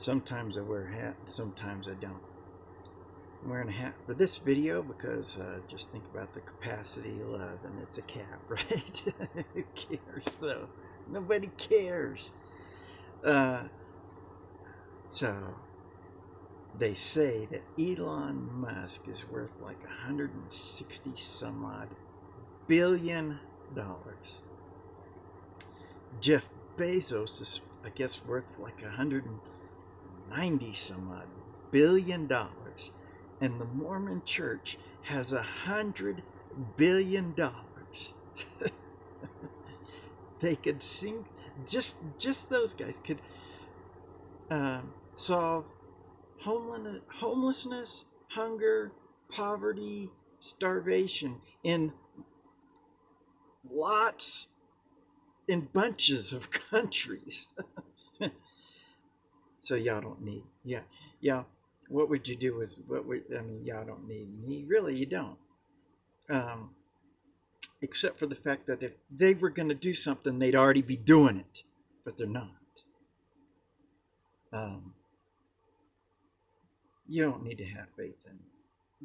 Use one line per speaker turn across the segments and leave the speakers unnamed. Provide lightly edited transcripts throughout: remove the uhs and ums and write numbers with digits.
Sometimes I wear a hat, and sometimes I don't. I'm wearing a hat for this video because just think about the capacity 11. It's a cap, right? Who cares though? Nobody cares. Uh, so they say that Elon Musk is worth like 160 some odd $billion. Jeff Bezos is, I guess, worth like 190 some odd $1 billion, and the Mormon Church has $100 billion. They could sing. Just those guys could solve homelessness, hunger, poverty, starvation in lots, in bunches of countries. So y'all don't need, yeah. What would you do with y'all don't need me. Really, you don't. Except for the fact that if they were going to do something, they'd already be doing it, but they're not. You don't need to have faith in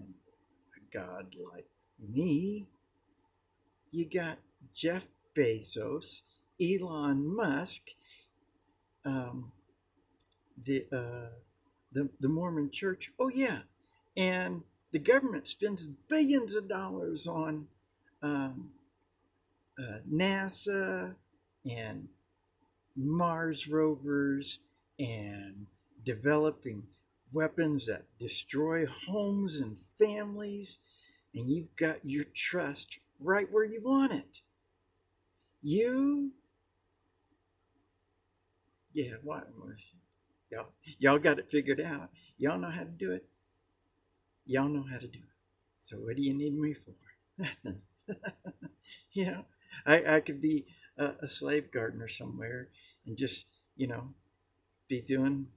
a God like me. You got Jeff Bezos, Elon Musk, the Mormon Church. Oh yeah, and the government spends billions of dollars on NASA and Mars rovers and developing weapons that destroy homes and families, and you've got your trust right where you want it. What? Y'all got it figured out. Y'all know how to do it. Y'all know how to do it. So what do you need me for? Nothing. you know, I could be a slave gardener somewhere and just, be doing,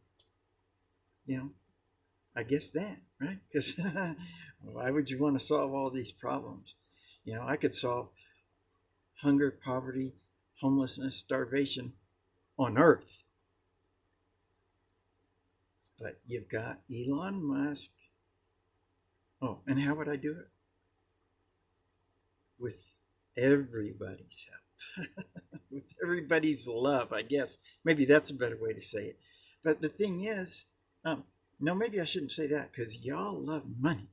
I guess that, right? Because why would you want to solve all these problems? I could solve hunger, poverty, homelessness, starvation on Earth. But you've got Elon Musk. Oh, and how would I do it? With everybody's help. With everybody's love, I guess. Maybe that's a better way to say it. But the thing is, no, maybe I shouldn't say that because y'all love money.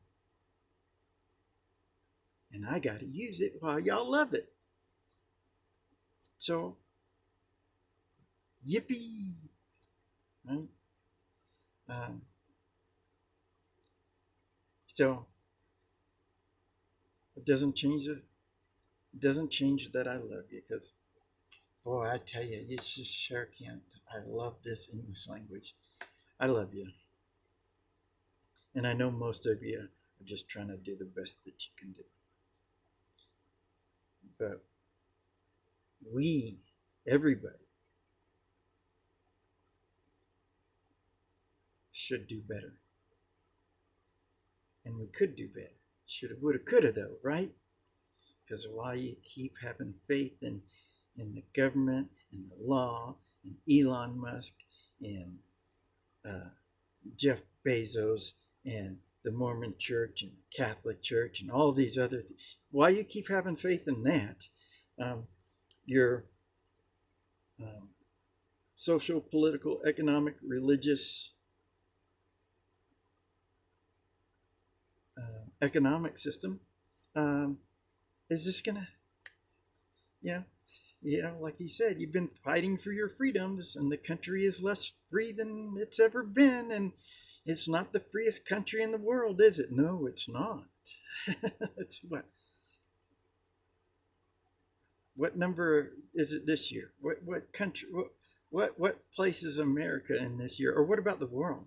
And I got to use it while y'all love it. So, yippee! Right? So, it doesn't change it. It doesn't change that I love you because, boy, I tell you, you just sure can't. I love this English language. I love you. And I know most of you are just trying to do the best that you can do. But we, everybody, should do better. And we could do better. Shoulda, woulda, coulda, though, right? Because why you keep having faith in the government and the law and Elon Musk and Jeff Bezos and the Mormon Church and the Catholic Church and all these other things. Why you keep having faith in that? Your social, political, economic, religious, economic system is just gonna, like he said, you've been fighting for your freedoms, and the country is less free than it's ever been, and it's not the freest country in the world, is it? No, it's not. It's what number is it this year? What country? What place is America in this year? Or what about the world?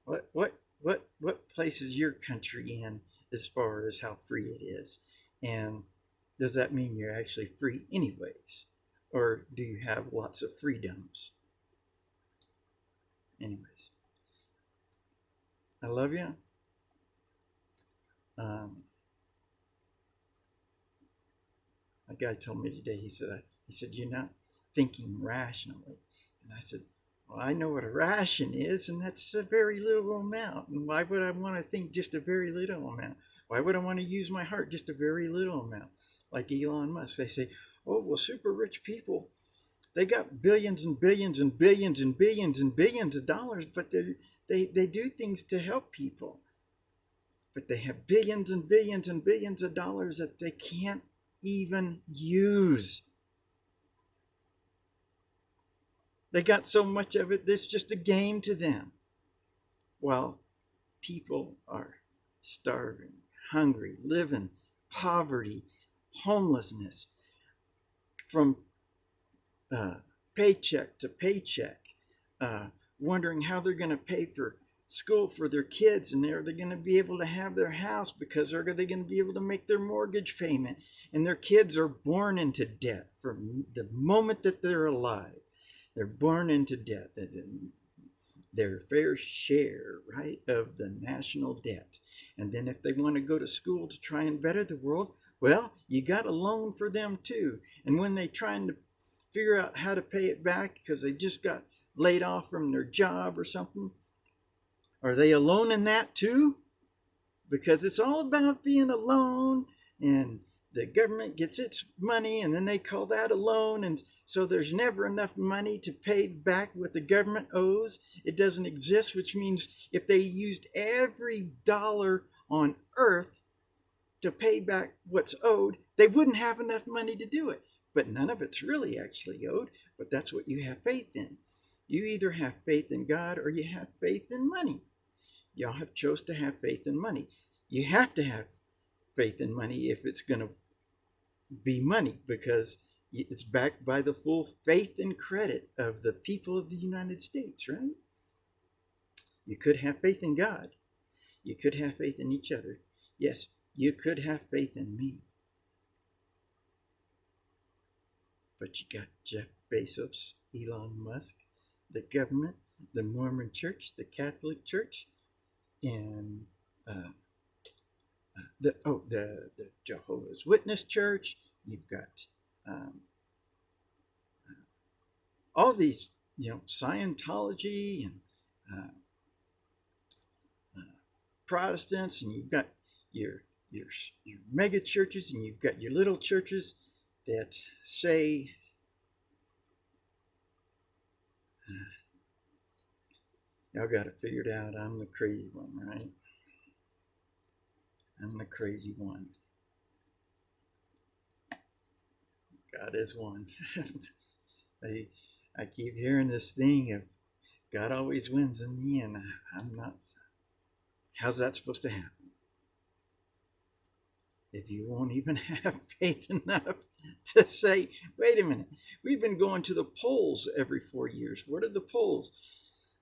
What place is your country in as far as how free it is? And does that mean you're actually free anyways? Or do you have lots of freedoms? Anyways, I love you. A guy told me today, he said, you're not thinking rationally. And I said, Well, I know what a ration is, and that's a very little amount. And why would I want to think just a very little amount? Why would I want to use my heart just a very little amount? Like Elon Musk, they say, oh, well, super rich people, they got billions and billions and billions and billions and billions of dollars, but they do things to help people. But they have billions and billions and billions of dollars that they can't even use. They got so much of it, it's just a game to them. While people are starving, hungry, living poverty, homelessness, from paycheck to paycheck, wondering how they're going to pay for school for their kids, and are they going to be able to have their house, because are they going to be able to make their mortgage payment? And their kids are born into debt from the moment that they're alive. They're born into debt. Their fair share, right, of the national debt. And then if they want to go to school to try and better the world, well, you got a loan for them too. And when they trying to figure out how to pay it back because they just got laid off from their job or something, are they alone in that too? Because it's all about being alone, and the government gets its money and then they call that a loan, and so there's never enough money to pay back what the government owes. It doesn't exist, which means if they used every dollar on earth to pay back what's owed, they wouldn't have enough money to do it. But none of it's really actually owed, but that's what you have faith in. You either have faith in God or you have faith in money. Y'all have chose to have faith in money. You have to have faith in money if it's going to be money, because it's backed by the full faith and credit of the people of the United States, right? You could have faith in God. You could have faith in each other. Yes, you could have faith in me. But you got Jeff Bezos, Elon Musk, the government, the Mormon Church, the Catholic Church, and the Jehovah's Witness Church. You've got all these, Scientology and Protestants, and you've got your mega churches, and you've got your little churches that say y'all got it figured out. I'm the crazy one, right? I'm the crazy one. God is one. I keep hearing this thing of God always wins in the end. I'm not. How's that supposed to happen? If you won't even have faith enough to say, wait a minute, we've been going to the polls every 4 years. What are the polls?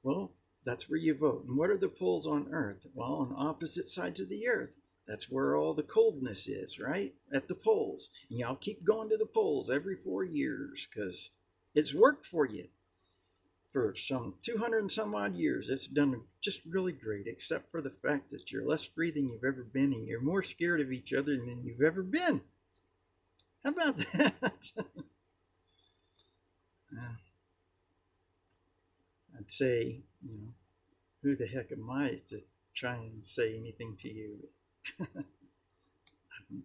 Well, that's where you vote. And what are the poles on Earth? Well, on opposite sides of the Earth. That's where all the coldness is, right? At the poles. And y'all keep going to the polls every 4 years because it's worked for you. For some 200 and some odd years, it's done just really great, except for the fact that you're less free than you've ever been, and you're more scared of each other than you've ever been. How about that? I'd say, who the heck am I to try and say anything to you?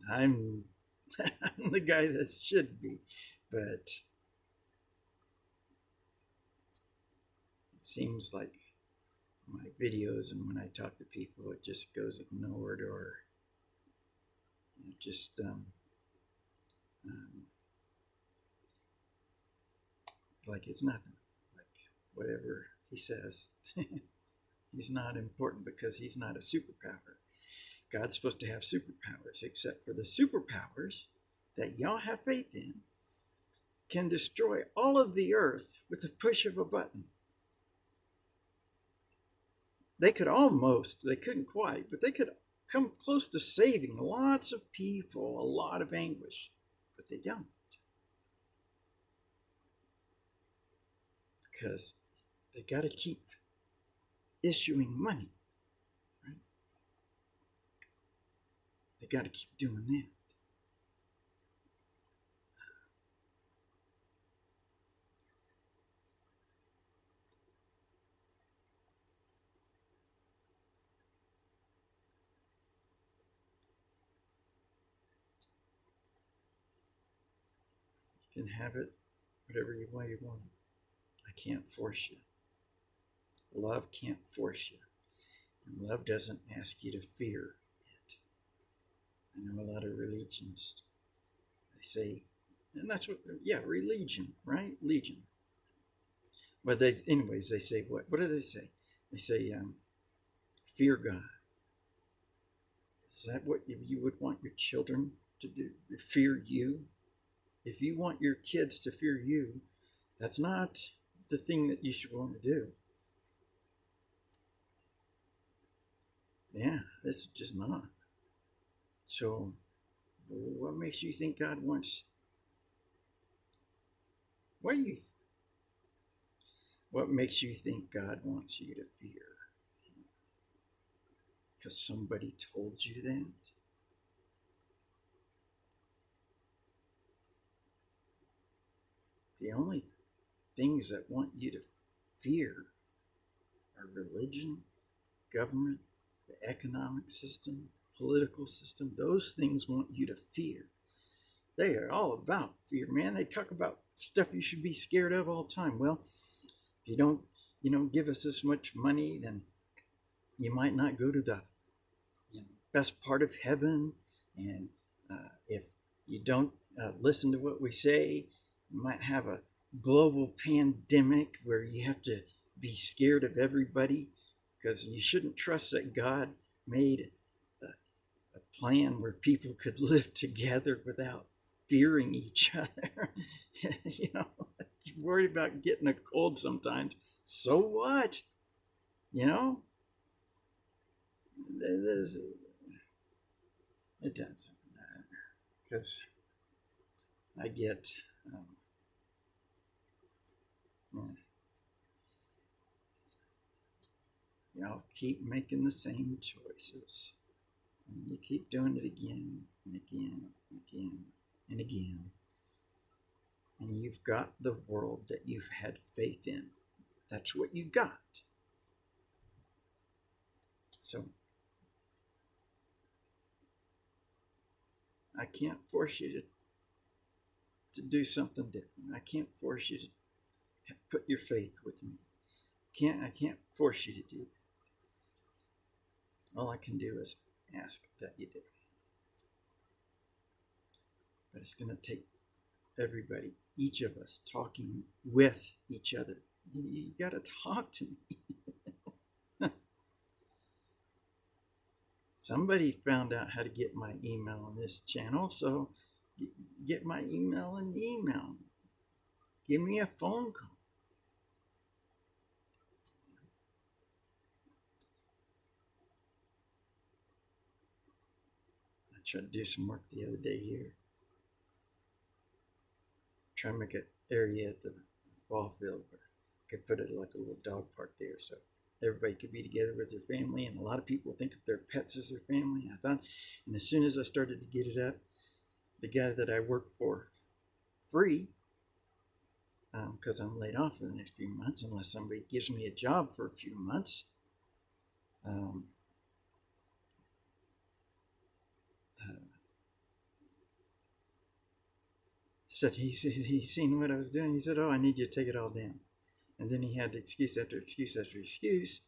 I'm the guy that should be, but it seems like my videos and when I talk to people, it just goes ignored, or just like it's nothing. Like whatever he says, he's not important because he's not a superpower. God's supposed to have superpowers, except for the superpowers that y'all have faith in can destroy all of the earth with the push of a button. They couldn't quite, but they could come close to saving lots of people, a lot of anguish, but they don't. Because they got to keep issuing money, right? They got to keep doing that. can have it whatever way you want. I can't force you. Love can't force you. And love doesn't ask you to fear it. I know a lot of religions, they say, and that's what, yeah, religion, right? Legion. But anyways, they say what? What do they say? They say, fear God. Is that what you would want your children to do? Fear you? If you want your kids to fear you, that's not the thing that you should want to do. Yeah, it's just not. So, what makes you think God wants? What makes you think God wants you to fear? Because somebody told you that? The only things that want you to fear are religion, government, the economic system, political system. Those things want you to fear. They are all about fear, man. They talk about stuff you should be scared of all the time. Well, if you don't give us this much money, then you might not go to the best part of heaven. And if you don't listen to what we say, you might have a global pandemic where you have to be scared of everybody, because you shouldn't trust that God made a plan where people could live together without fearing each other. You're worried about getting a cold sometimes. So what? It doesn't matter, because I get keep making the same choices, and you keep doing it again and again and again and again, and you've got the world that you've had faith in. That's what you got. So I can't force you to do something different. I can't force you to put your faith with me. I can't force you to do that. All I can do is ask that you do. But it's going to take everybody, each of us, talking with each other. You got to talk to me. Somebody found out how to get my email on this channel, so get my email and email me. Give me a phone call. I tried to do some work the other day here. Try to make an area at the ball field where I could put it like a little dog park there, so everybody could be together with their family. And a lot of people think of their pets as their family. I thought, and as soon as I started to get it up, the guy that I work for free, because I'm laid off for the next few months, unless somebody gives me a job for a few months. Said he seen what I was doing. He said, "Oh, I need you to take it all down." And then he had excuse after excuse after excuse.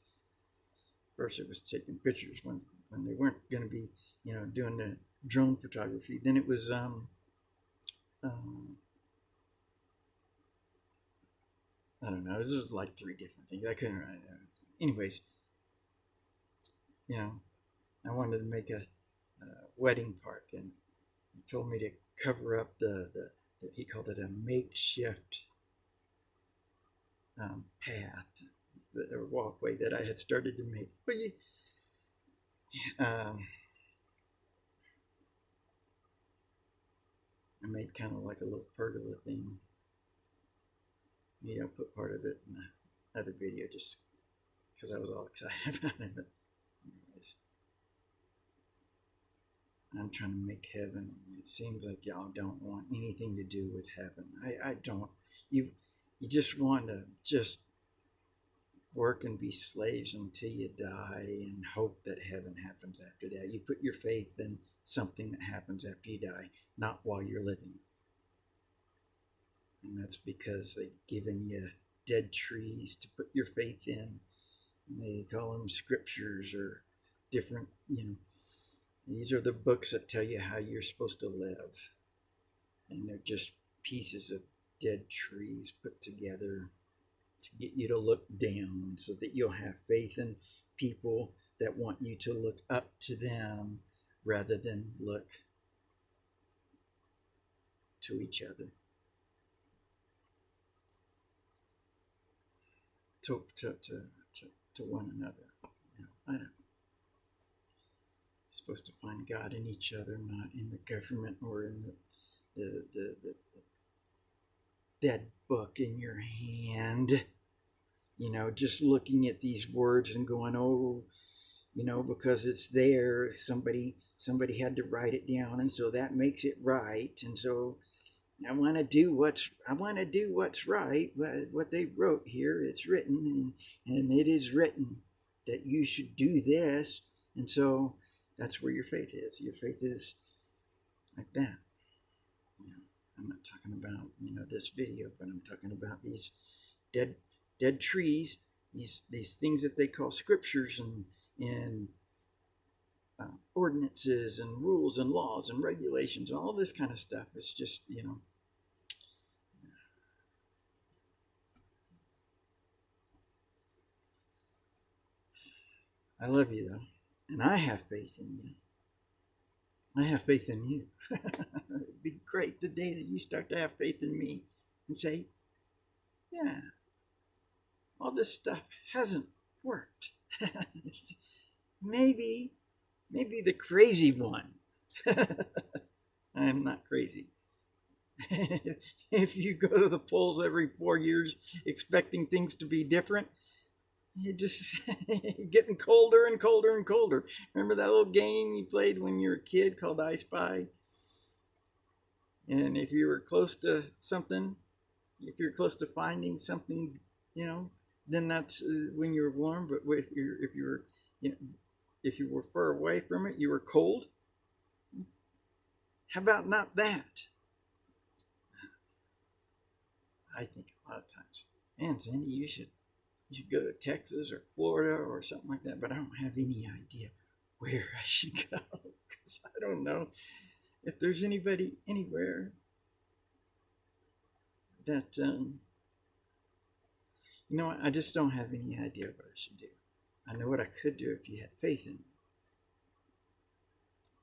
First, it was taking pictures when they weren't going to be, doing the drone photography. Then it was I don't know. This was like 3 different things. I couldn't. Anyways, I wanted to make a wedding park, and he told me to cover up the he called it a makeshift path or walkway that I had started to make. But I made kind of like a little pergola thing. I'll put part of it in another video just because I was all excited about it. But anyways, I'm trying to make heaven. It seems like y'all don't want anything to do with heaven. I don't. You just want to just work and be slaves until you die and hope that heaven happens after that. You put your faith in something that happens after you die, not while you're living. And that's because they've given you dead trees to put your faith in. And they call them scriptures or different, these are the books that tell you how you're supposed to live. And they're just pieces of dead trees put together to get you to look down so that you'll have faith in people that want you to look up to them rather than look to each other. To one another. I don't know. Supposed to find God in each other, not in the government or in the dead book in your hand. Just looking at these words and going, oh, because it's there, somebody had to write it down, and so that makes it right. And so I want to do what's right. What they wrote here, it's written, and it is written that you should do this. And so that's where your faith is. Your faith is like that. I'm not talking about this video, but I'm talking about these dead trees, these things that they call scriptures and ordinances and rules and laws and regulations and all this kind of stuff. It's just I love you though, and I have faith in you. I have faith in you. It'd be great the day that you start to have faith in me and say, yeah, all this stuff hasn't worked. maybe the crazy one. I'm not crazy. If you go to the polls every 4 years expecting things to be different, you're just getting colder and colder and colder. Remember that little game you played when you were a kid called I Spy? And if you were close to something, if you're close to finding something, then that's when you were warm. But if you were far away from it, you were cold. How about not that? I think a lot of times, man, Sandy, you should go to Texas or Florida or something like that. But I don't have any idea where I should go because I don't know if there's anybody anywhere that I just don't have any idea what I should do. I know what I could do if you had faith in me.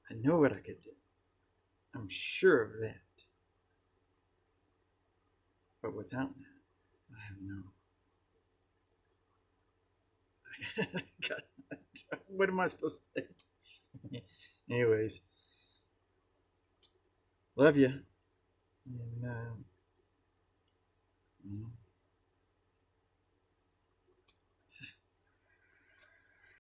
I know what I could do. I'm sure of that. But without that, I have no. What am I supposed to say? Anyways, love you. And